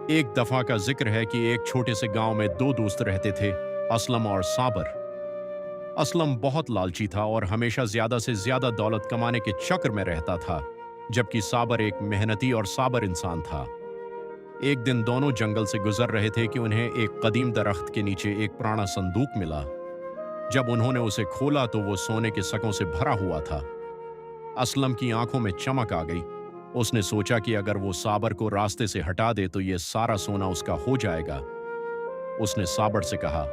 एक दफा का जिक्र है कि एक छोटे से गांव में दो दोस्त रहते थे, असलम और साबर। असलम बहुत लालची था और हमेशा ज्यादा से ज्यादा दौलत कमाने के चक्र में रहता था, जबकि साबर एक मेहनती और साबर इंसान था। एक दिन दोनों जंगल से गुजर रहे थे कि उन्हें एक कदीम दरख्त के नीचे एक पुराना संदूक मिला। जब उन्होंने उसे खोला तो वो सोने के सकों से भरा हुआ था। असलम की आंखों में चमक आ गई। उसने सोचा कि अगर वो साबर को रास्ते से हटा दे तो ये सारा सोना उसका हो जाएगा। उसने साबर से कहा,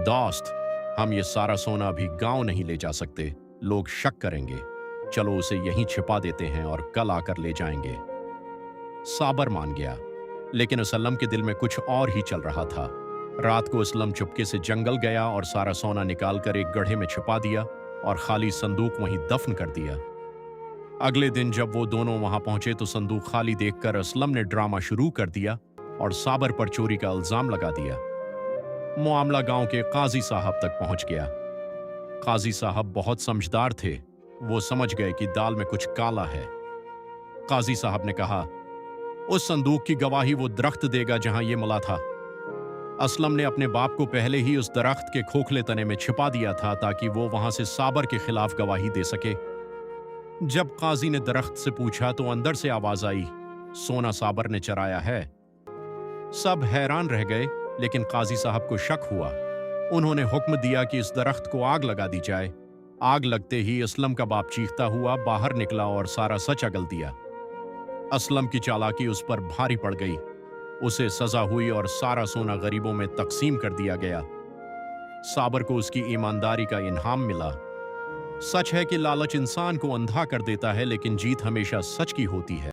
दोस्त, हम ये सारा सोना अभी गांव नहीं ले जा सकते, लोग शक करेंगे। चलो उसे यहीं छिपा देते हैं और कल आकर ले जाएंगे। साबर मान गया, लेकिन असलम के दिल में कुछ और ही चल रहा था। रात को असलम चुपके से जंगल गया और सारा सोना निकालकर एक गड्ढे में छिपा दिया और खाली संदूक वहीं दफन कर दिया। अगले दिन जब वो दोनों वहां पहुंचे तो संदूक खाली देखकर असलम ने ड्रामा शुरू कर दिया और साबर पर चोरी का इल्जाम लगा दिया। मामला गांव के काजी साहब तक पहुंच गया। काजी साहब बहुत समझदार थे। वो समझ गए कि दाल में कुछ काला है। काजी साहब ने कहा, उस संदूक की गवाही वो दरख्त देगा जहां ये मिला था। असलम ने अपने बाप को पहले ही उस दरख्त के खोखले तने में छिपा दिया था ताकि वो वहां से साबर के खिलाफ गवाही दे सके। जब काजी ने दरख्त से पूछा तो अंदर से आवाज आई, सोना साबर ने चराया है। सब हैरान रह गए, लेकिन काजी साहब को शक हुआ। उन्होंने हुक्म दिया कि इस दरख्त को आग लगा दी जाए। आग लगते ही असलम का बाप चीखता हुआ बाहर निकला और सारा सच अगल दिया। असलम की चालाकी उस पर भारी पड़ गई। उसे सजा हुई और सारा सोना गरीबों में तकसीम कर दिया गया। साबर को उसकी ईमानदारी का इनाम मिला। सच है कि लालच इंसान को अंधा कर देता है, लेकिन जीत हमेशा सच की होती है।